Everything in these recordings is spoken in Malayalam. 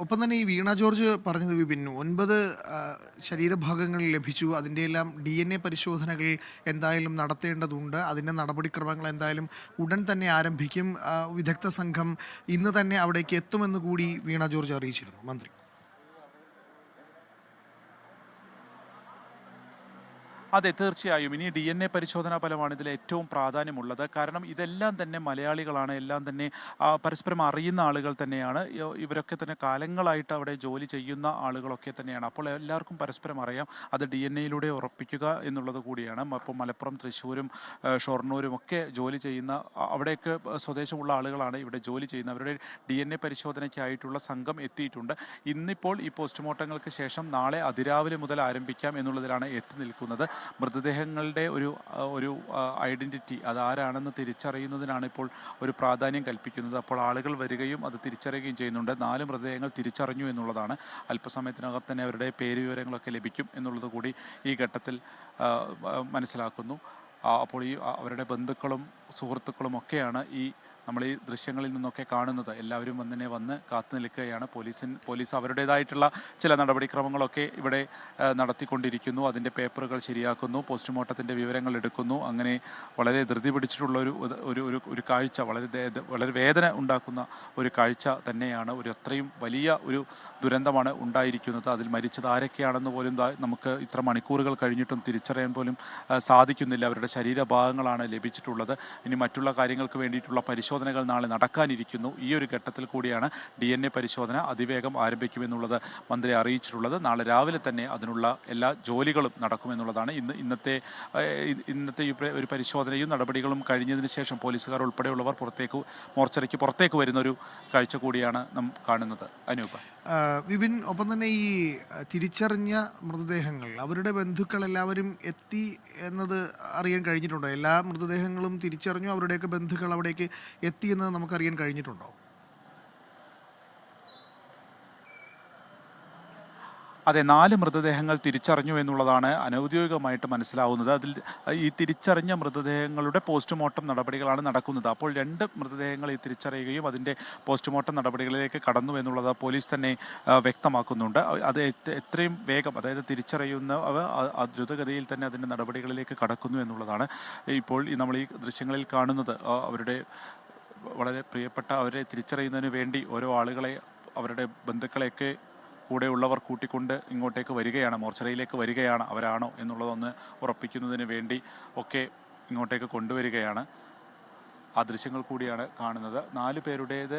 ഒപ്പം തന്നെ ഈ വീണ ജോർജ് പറഞ്ഞത് വിപിൻ 9 ശരീരഭാഗങ്ങൾ ലഭിച്ചു. അതിൻ്റെയെല്ലാം DNA പരിശോധനകൾ എന്തായാലും നടത്തേണ്ടതുണ്ട്. അതിൻ്റെ നടപടിക്രമങ്ങൾ എന്തായാലും ഉടൻ തന്നെ ആരംഭിക്കും. വിദഗ്ധ സംഘം ഇന്ന് തന്നെ അവിടേക്ക് എത്തുമെന്ന് കൂടി വീണ ജോർജ് അറിയിച്ചിരുന്നു മന്ത്രി. അതെ, തീർച്ചയായും. ഇനി DNA പരിശോധനാ ഫലമാണ് ഇതിൽ ഏറ്റവും പ്രാധാന്യമുള്ളത്. കാരണം ഇതെല്ലാം തന്നെ മലയാളികളാണ്, എല്ലാം തന്നെ പരസ്പരം അറിയുന്ന ആളുകൾ തന്നെയാണ്. ഇവരൊക്കെ തന്നെ കാലങ്ങളായിട്ട് അവിടെ ജോലി ചെയ്യുന്ന ആളുകളൊക്കെ തന്നെയാണ്. അപ്പോൾ എല്ലാവർക്കും പരസ്പരം അറിയാം. അത് DNA ഉറപ്പിക്കുക എന്നുള്ളത് കൂടിയാണ്. അപ്പോൾ മലപ്പുറം, തൃശ്ശൂരും ഷൊർണൂരും ഒക്കെ ജോലി ചെയ്യുന്ന അവിടെയൊക്കെ സ്വദേശമുള്ള ആളുകളാണ് ഇവിടെ ജോലി ചെയ്യുന്നത്. അവരുടെ DNA പരിശോധനയ്ക്കായിട്ടുള്ള സംഘം എത്തിയിട്ടുണ്ട്. ഇന്നിപ്പോൾ ഈ പോസ്റ്റ്മോർട്ടങ്ങൾക്ക് ശേഷം നാളെ അതിരാവിലെ മുതൽ ആരംഭിക്കാം എന്നുള്ളതിലാണ് എത്തി നിൽക്കുന്നത്. മൃതദേഹങ്ങളുടെ ഒരു ഐഡൻറ്റിറ്റി അതാരാണെന്ന് തിരിച്ചറിയുന്നതിനാണ് ഇപ്പോൾ ഒരു പ്രാധാന്യം കൽപ്പിക്കുന്നത്. അപ്പോൾ ആളുകൾ വരികയും അത് തിരിച്ചറിയുകയും ചെയ്യുന്നുണ്ട്. 4 മൃതദേഹങ്ങൾ തിരിച്ചറിഞ്ഞു എന്നുള്ളതാണ്. അല്പസമയത്തിനകം തന്നെ അവരുടെ പേര് വിവരങ്ങളൊക്കെ ലഭിക്കും എന്നുള്ളത് കൂടി ഈ ഘട്ടത്തിൽ മനസ്സിലാക്കുന്നു. അപ്പോൾ ഈ അവരുടെ ബന്ധുക്കളും സുഹൃത്തുക്കളും ഒക്കെയാണ് നമ്മൾ ഈ ദൃശ്യങ്ങളിൽ നിന്നൊക്കെ കാണുന്നത്. എല്ലാവരും വന്ന് കാത്തു നിൽക്കുകയാണ്. പോലീസ് അവരുടേതായിട്ടുള്ള ചില നടപടിക്രമങ്ങളൊക്കെ ഇവിടെ നടത്തിക്കൊണ്ടിരിക്കുന്നു. അതിൻ്റെ പേപ്പറുകൾ ശരിയാക്കുന്നു, പോസ്റ്റ്മോർട്ടത്തിൻ്റെ വിവരങ്ങൾ എടുക്കുന്നു. അങ്ങനെ വളരെ ധൃതി പിടിച്ചിട്ടുള്ള ഒരു കാഴ്ച, വളരെ വേദന ഉണ്ടാക്കുന്ന ഒരു കാഴ്ച തന്നെയാണ്. അത്രയും വലിയ ഒരു ദുരന്തമാണ് ഉണ്ടായിരിക്കുന്നത്. അതിൽ മരിച്ചത് ആരൊക്കെയാണെന്ന് പോലും നമുക്ക് ഇത്ര മണിക്കൂറുകൾ കഴിഞ്ഞിട്ടും തിരിച്ചറിയാൻ പോലും സാധിക്കുന്നില്ല. അവരുടെ ശരീരഭാഗങ്ങളാണ് ലഭിച്ചിട്ടുള്ളത്. ഇനി മറ്റുള്ള കാര്യങ്ങൾക്ക് വേണ്ടിയിട്ടുള്ള പരിശോധനകൾ നാളെ നടക്കാനിരിക്കുന്നു. ഈ ഒരു ഘട്ടത്തിൽ കൂടിയാണ് DNA പരിശോധന അതിവേഗം ആരംഭിക്കുമെന്നുള്ളത് മന്ത്രി അറിയിച്ചിട്ടുള്ളത്. നാളെ രാവിലെ തന്നെ അതിനുള്ള എല്ലാ ജോലികളും നടക്കുമെന്നുള്ളതാണ്. ഇന്നത്തെ ഈ ഒരു പരിശോധനയും നടപടികളും കഴിഞ്ഞതിന് ശേഷം പോലീസുകാർ ഉൾപ്പെടെയുള്ളവർ മോർച്ചറിക്ക് പുറത്തേക്ക് വരുന്ന ഒരു കാഴ്ച കൂടിയാണ് നാം കാണുന്നത്. അനൂപ്. വിപിൻ, ഒപ്പം തന്നെ ഈ തിരിച്ചറിഞ്ഞ മൃതദേഹങ്ങൾ അവരുടെ ബന്ധുക്കൾ എല്ലാവരും എത്തി എന്നത് അറിയാൻ കഴിഞ്ഞിട്ടുണ്ടോ? എല്ലാ മൃതദേഹങ്ങളും തിരിച്ചറിഞ്ഞു, അവരുടെയൊക്കെ ബന്ധുക്കൾ അവിടേക്ക് എത്തി എന്നത് നമുക്കറിയാൻ കഴിഞ്ഞിട്ടുണ്ടോ? അതെ, 4 മൃതദേഹങ്ങൾ തിരിച്ചറിഞ്ഞു എന്നുള്ളതാണ് അനൗദ്യോഗികമായിട്ട് മനസ്സിലാവുന്നത്. അതിൽ ഈ തിരിച്ചറിഞ്ഞ മൃതദേഹങ്ങളുടെ പോസ്റ്റ്മോർട്ടം നടപടികളാണ് നടക്കുന്നത്. അപ്പോൾ 2 മൃതദേഹങ്ങൾ ഈ തിരിച്ചറിയുകയും അതിൻ്റെ പോസ്റ്റ്മോർട്ടം നടപടികളിലേക്ക് കടന്നു എന്നുള്ളത് പോലീസ് തന്നെ വ്യക്തമാക്കുന്നുണ്ട്. അത് എത്രയും വേഗം, അതായത് തിരിച്ചറിയുന്നവ ദ്രുതഗതിയിൽ തന്നെ അതിൻ്റെ നടപടികളിലേക്ക് കടക്കുന്നു എന്നുള്ളതാണ് ഇപ്പോൾ നമ്മൾ ഈ ദൃശ്യങ്ങളിൽ കാണുന്നത്. അവരുടെ വളരെ പ്രിയപ്പെട്ട അവരെ തിരിച്ചറിയുന്നതിന് വേണ്ടി ഓരോ ആളുകളെ, അവരുടെ ബന്ധുക്കളെയൊക്കെ കൂടെയുള്ളവർ കൂട്ടിക്കൊണ്ട് ഇങ്ങോട്ടേക്ക് വരികയാണ്, മോർച്ചറിയിലേക്ക് വരികയാണ്. അവരാണോ എന്നുള്ളതൊന്ന് ഉറപ്പിക്കുന്നതിന് വേണ്ടി ഒക്കെ ഇങ്ങോട്ടേക്ക് കൊണ്ടുവരികയാണ്. ആ ദൃശ്യങ്ങൾ കൂടിയാണ് കാണുന്നത്. 4 പേരുടേത്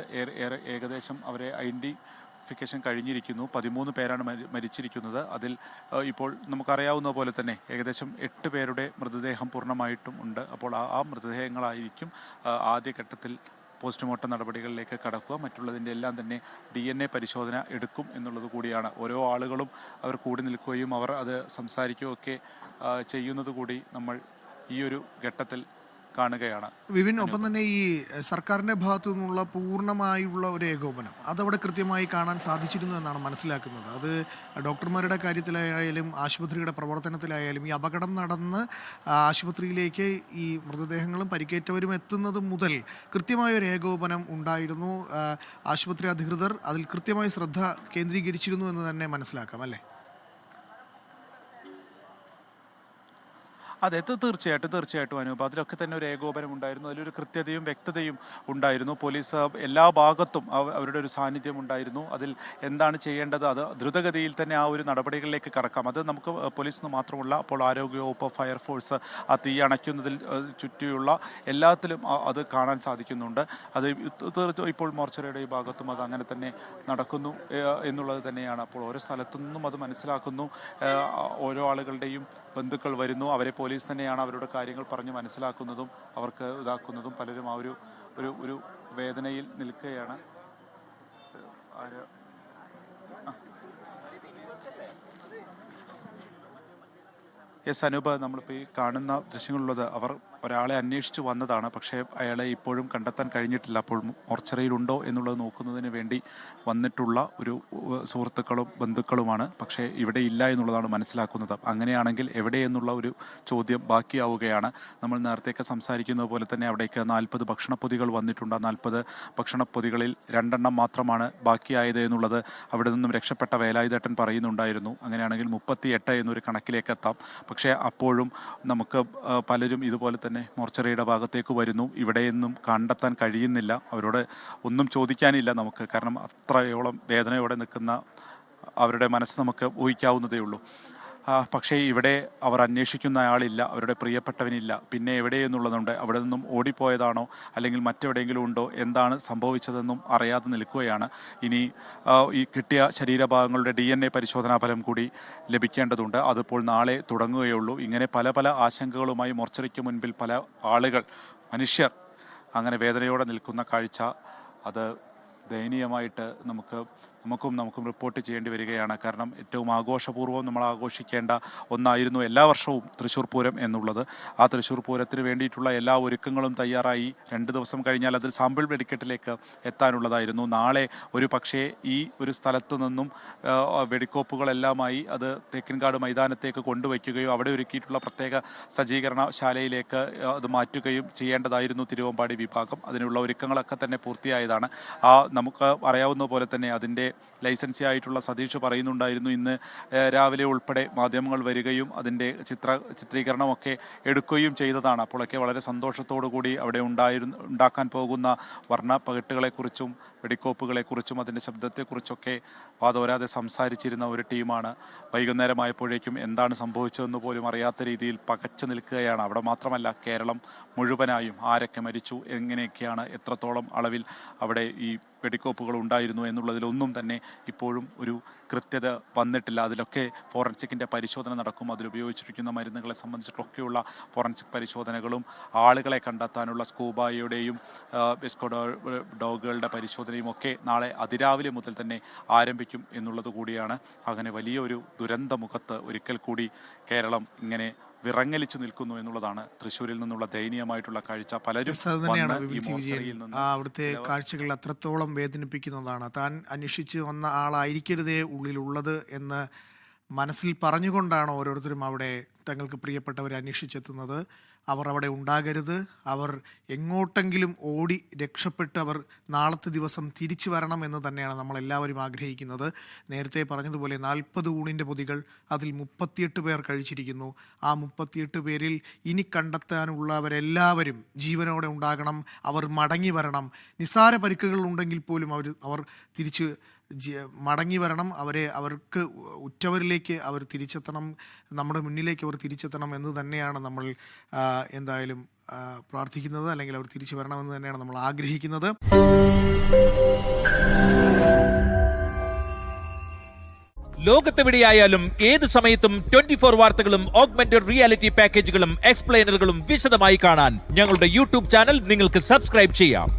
ഏകദേശം അവരെ ഐഡൻറ്റിഫിക്കേഷൻ കഴിഞ്ഞിരിക്കുന്നു. 13 പേരാണ് മരിച്ചിരിക്കുന്നത്. അതിൽ ഇപ്പോൾ നമുക്കറിയാവുന്ന പോലെ തന്നെ ഏകദേശം 8 പേരുടെ മൃതദേഹം പൂർണ്ണമായിട്ടും ഉണ്ട്. അപ്പോൾ ആ മൃതദേഹങ്ങളായിരിക്കും ആദ്യഘട്ടത്തിൽ പോസ്റ്റ്മോർട്ടം നടപടികളിലേക്ക് കടക്കുക. മറ്റുള്ളതിൻ്റെ എല്ലാം തന്നെ DNA പരിശോധന എടുക്കും എന്നുള്ളത് കൂടിയാണ്. ഓരോ ആളുകളും അവർ കൂടി നിൽക്കുകയും അവർ അത് സംസാരിക്കുകയൊക്കെ ചെയ്യുന്നത് കൂടി നമ്മൾ ഈ ഒരു ഘട്ടത്തിൽ കാണുകയാണ്. വിപിൻ, ഒപ്പം തന്നെ ഈ സർക്കാരിൻ്റെ ഭാഗത്തു നിന്നുള്ള പൂർണ്ണമായുള്ള ഒരു ഏകോപനം അതവിടെ കൃത്യമായി കാണാൻ സാധിച്ചിരുന്നു എന്നാണ് മനസ്സിലാക്കുന്നത്. അത് ഡോക്ടർമാരുടെ കാര്യത്തിലായാലും ആശുപത്രിയുടെ പ്രവർത്തനത്തിലായാലും ഈ അപകടം നടന്ന് ആശുപത്രിയിലേക്ക് ഈ മൃതദേഹങ്ങളും പരിക്കേറ്റവരും എത്തുന്നത് മുതൽ കൃത്യമായൊരു ഏകോപനം ഉണ്ടായിരുന്നു. ആശുപത്രി അധികൃതർ അതിൽ കൃത്യമായി ശ്രദ്ധ കേന്ദ്രീകരിച്ചിരുന്നു എന്ന് തന്നെ മനസ്സിലാക്കാം, അല്ലേ? അതെ, തീർച്ചയായിട്ടും അനൂപ്. അതിലൊക്കെ തന്നെ ഒരു ഏകോപനം ഉണ്ടായിരുന്നു. അതിലൊരു കൃത്യതയും വ്യക്തതയും ഉണ്ടായിരുന്നു. പോലീസ് എല്ലാ ഭാഗത്തും അവരുടെ ഒരു സാന്നിധ്യം ഉണ്ടായിരുന്നു. അതിൽ എന്താണ് ചെയ്യേണ്ടത് അത് ദ്രുതഗതിയിൽ തന്നെ ആ ഒരു നടപടികളിലേക്ക് കടക്കാം. അത് നമുക്ക് പോലീസിന് മാത്രമല്ല, അപ്പോൾ ആരോഗ്യവകുപ്പ്, ഫയർഫോഴ്സ് ആ തീ അണയ്ക്കുന്നതിൽ ചുറ്റിയുള്ള എല്ലാത്തിലും അത് കാണാൻ സാധിക്കുന്നുണ്ട്. അത് ഇപ്പോൾ മോർച്ചറിയുടെ ഈ ഭാഗത്തും അത് അങ്ങനെ തന്നെ നടക്കുന്നു എന്നുള്ളത് തന്നെയാണ്. അപ്പോൾ ഓരോ സ്ഥലത്തു നിന്നും അത് മനസ്സിലാക്കുന്നു. ഓരോ ആളുകളുടെയും ബന്ധുക്കൾ വരുന്നു. അവരെ പോലീസ് തന്നെയാണ് അവരുടെ കാര്യങ്ങൾ പറഞ്ഞ് മനസ്സിലാക്കുന്നതും അവർക്ക് ഇതാക്കുന്നതും. പലരും ആ ഒരു വേദനയിൽ നിൽക്കുകയാണ്. അനൂപ്, നമ്മളിപ്പോൾ ഈ കാണുന്ന ദൃശ്യങ്ങളുള്ളത് അവർ ഒരാളെ അന്വേഷിച്ച് വന്നതാണ്. പക്ഷേ അയാളെ ഇപ്പോഴും കണ്ടെത്താൻ കഴിഞ്ഞിട്ടില്ല. അപ്പോൾ മോർച്ചറിയിലുണ്ടോ എന്നുള്ളത് നോക്കുന്നതിന് വേണ്ടി വന്നിട്ടുള്ള ഒരു സുഹൃത്തുക്കളും ബന്ധുക്കളുമാണ്. പക്ഷേ ഇവിടെ ഇല്ല എന്നുള്ളതാണ് മനസ്സിലാക്കുന്നത്. അങ്ങനെയാണെങ്കിൽ എവിടെ എന്നുള്ള ഒരു ചോദ്യം ബാക്കിയാവുകയാണ്. നമ്മൾ നേരത്തെയൊക്കെ സംസാരിക്കുന്നത് പോലെ തന്നെ അവിടേക്ക് 40 ഭക്ഷണപ്പൊതികൾ വന്നിട്ടുണ്ട്. 40 ഭക്ഷണപ്പൊതികളിൽ 2 മാത്രമാണ് ബാക്കിയായത് എന്നുള്ളത് അവിടെ നിന്നും രക്ഷപ്പെട്ട വേലായുധേട്ടൻ പറയുന്നുണ്ടായിരുന്നു. അങ്ങനെയാണെങ്കിൽ 38 എന്നൊരു കണക്കിലേക്ക് എത്താം. പക്ഷേ അപ്പോഴും നമുക്ക് പലരും ഇതുപോലെ തന്നെ മോർച്ചറിയുടെ ഭാഗത്തേക്ക് വരുന്നു. ഇവിടെയൊന്നും കണ്ടെത്താൻ കഴിയുന്നില്ല. അവരോട് ഒന്നും ചോദിക്കാനില്ല നമുക്ക്. കാരണം അത്രയോളം വേദനയോടെ നിൽക്കുന്ന അവരുടെ മനസ്സ് നമുക്ക് ഊഹിക്കാവുന്നതേ ഉള്ളൂ. പക്ഷേ ഇവിടെ അവർ അന്വേഷിക്കുന്ന ആളില്ല, അവരുടെ പ്രിയപ്പെട്ടവനില്ല. പിന്നെ എവിടെയെന്നുള്ളതുണ്ട്. അവിടെ നിന്നും ഓടിപ്പോയതാണോ അല്ലെങ്കിൽ മറ്റെവിടെയെങ്കിലും ഉണ്ടോ, എന്താണ് സംഭവിച്ചതെന്നും അറിയാതെ നിൽക്കുകയാണ്. ഇനി ഈ കിട്ടിയ ശരീരഭാഗങ്ങളുടെ DNA പരിശോധനാ ഫലം കൂടി ലഭിക്കേണ്ടതുണ്ട്. അതിപ്പോൾ നാളെ തുടങ്ങുകയുള്ളൂ. ഇങ്ങനെ പല പല ആശങ്കകളുമായി മോർച്ചറിക്ക് മുൻപിൽ പല ആളുകൾ, മനുഷ്യർ അങ്ങനെ വേദനയോടെ നിൽക്കുന്ന കാഴ്ച അത് ദയനീയമായിട്ട് നമുക്കും റിപ്പോർട്ട് ചെയ്യേണ്ടി വരികയാണ്. കാരണം ഏറ്റവും ആഘോഷപൂർവ്വം നമ്മൾ ആഘോഷിക്കേണ്ട ഒന്നായിരുന്നു എല്ലാ വർഷവും തൃശ്ശൂർ പൂരം എന്നുള്ളത്. ആ തൃശ്ശൂർ പൂരത്തിന് വേണ്ടിയിട്ടുള്ള എല്ലാ ഒരുക്കങ്ങളും തയ്യാറായി. 2 ദിവസം കഴിഞ്ഞാൽ അതിൽ സാമ്പിൾ വെടിക്കെട്ടിലേക്ക് എത്താനുള്ളതായിരുന്നു. നാളെ ഒരു പക്ഷേ ഈ ഒരു സ്ഥലത്ത് നിന്നും വെടിക്കോപ്പുകളെല്ലാമായി അത് തേക്കിൻകാട് മൈതാനത്തേക്ക് കൊണ്ടുവയ്ക്കുകയോ അവിടെ ഒരുക്കിയിട്ടുള്ള പ്രത്യേക സജ്ജീകരണശാലയിലേക്ക് അത് മാറ്റുകയും ചെയ്യേണ്ടതായിരുന്നു തിരുവമ്പാടി വിഭാഗം. അതിനുള്ള ഒരുക്കങ്ങളൊക്കെ തന്നെ പൂർത്തിയായതാണ്. നമുക്ക് അറിയാവുന്ന പോലെ തന്നെ അതിൻ്റെ ലൈസൻസി ആയിട്ടുള്ള സതീഷ് പറയുന്നുണ്ടായിരുന്നു, ഇന്ന് രാവിലെ ഉൾപ്പെടെ മാധ്യമങ്ങൾ വരികയും അതിൻ്റെ ചിത്രീകരണമൊക്കെ എടുക്കുകയും ചെയ്തതാണ്. അപ്പോഴൊക്കെ വളരെ സന്തോഷത്തോടു കൂടി അവിടെ ഉണ്ടാക്കാൻ പോകുന്ന വർണ്ണ പകിട്ടുകളെക്കുറിച്ചും വെടിക്കോപ്പുകളെക്കുറിച്ചും അതിൻ്റെ ശബ്ദത്തെക്കുറിച്ചൊക്കെ വാതോരാതെ സംസാരിച്ചിരുന്ന ഒരു ടീമാണ്. വൈകുന്നേരമായപ്പോഴേക്കും എന്താണ് സംഭവിച്ചതെന്ന് പോലും അറിയാത്ത രീതിയിൽ പകച്ചു നിൽക്കുകയാണ്. അവിടെ മാത്രമല്ല, കേരളം മുഴുവനായും ആരൊക്കെ മരിച്ചു, എങ്ങനെയൊക്കെയാണ്, എത്രത്തോളം അളവിൽ അവിടെ ഈ വെടിക്കോപ്പുകൾ ഉണ്ടായിരുന്നു എന്നുള്ളതിലൊന്നും തന്നെ ഇപ്പോഴും ഒരു കൃത്യത വന്നിട്ടില്ല. അതിലൊക്കെ ഫോറൻസിക്കിൻ്റെ പരിശോധന നടക്കും. അതിലുപയോഗിച്ചിരിക്കുന്ന മരുന്നുകളെ സംബന്ധിച്ചിട്ടൊക്കെയുള്ള ഫോറൻസിക് പരിശോധനകളും ആളുകളെ കണ്ടെത്താനുള്ള സ്കൂബായുടെയും എസ്കോ ഡോഗുകളുടെ പരിശോധനയും ഒക്കെ നാളെ അതിരാവിലെ മുതൽ തന്നെ ആരംഭിക്കും എന്നുള്ളത് കൂടിയാണ്. അങ്ങനെ വലിയൊരു ദുരന്തമുഖത്ത് ഒരിക്കൽ കൂടി കേരളം ഇങ്ങനെ വിറങ്ങലിച്ചു നിൽക്കുന്നു എന്നുള്ളതാണ് തൃശ്ശൂരിൽ നിന്നുള്ള ദയനീയമായിട്ടുള്ള കാഴ്ച. പലരും അവിടുത്തെ കാഴ്ചകൾ അത്രത്തോളം വേദനിപ്പിക്കുന്നതാണ്. താൻ അന്വേഷിച്ച് വന്ന ആളായിരിക്കരുതേ ഉള്ളിലുള്ളത് എന്ന് മനസ്സിൽ പറഞ്ഞുകൊണ്ടാണ് ഓരോരുത്തരും അവിടെ തങ്ങൾക്ക് പ്രിയപ്പെട്ടവരെ അന്വേഷിച്ചെത്തുന്നത്. അവർ അവിടെ ഉണ്ടാകരുത്, അവർ എങ്ങോട്ടെങ്കിലും ഓടി രക്ഷപ്പെട്ട് അവർ നാളത്തെ ദിവസം തിരിച്ചു വരണം എന്ന് തന്നെയാണ് നമ്മളെല്ലാവരും ആഗ്രഹിക്കുന്നത്. നേരത്തെ പറഞ്ഞതുപോലെ 40 ഊണിൻ്റെ പൊതികൾ, അതിൽ 38 പേർ കഴിച്ചിരിക്കുന്നു. ആ 38 പേരിൽ ഇനി കണ്ടെത്താനുള്ളവരെല്ലാവരും ജീവനോടെ ഉണ്ടാകണം, അവർ മടങ്ങി വരണം. നിസ്സാര പരിക്കുകൾ ഉണ്ടെങ്കിൽ പോലും അവർ തിരിച്ച് മടങ്ങി വരണം. അവർക്ക് ഉറ്റവരിലേക്ക് അവർ തിരിച്ചെത്തണം, നമ്മുടെ മുന്നിലേക്ക് അവർ തിരിച്ചെത്തണം എന്ന് തന്നെയാണ് നമ്മൾ എന്തായാലും പ്രാർത്ഥിക്കുന്നത്. അല്ലെങ്കിൽ അവർ തിരിച്ചു വരണമെന്ന് തന്നെയാണ് നമ്മൾ ആഗ്രഹിക്കുന്നത്. ലോകത്തെവിടെയായാലും ഏത് സമയത്തും 24 വാർത്തകളും ഓഗ്മെന്റഡ് റിയാലിറ്റി പാക്കേജുകളും എക്സ്പ്ലെയിനറുകളും വിശദമായി കാണാൻ ഞങ്ങളുടെ യൂട്യൂബ് ചാനൽ നിങ്ങൾക്ക് സബ്സ്ക്രൈബ് ചെയ്യാം.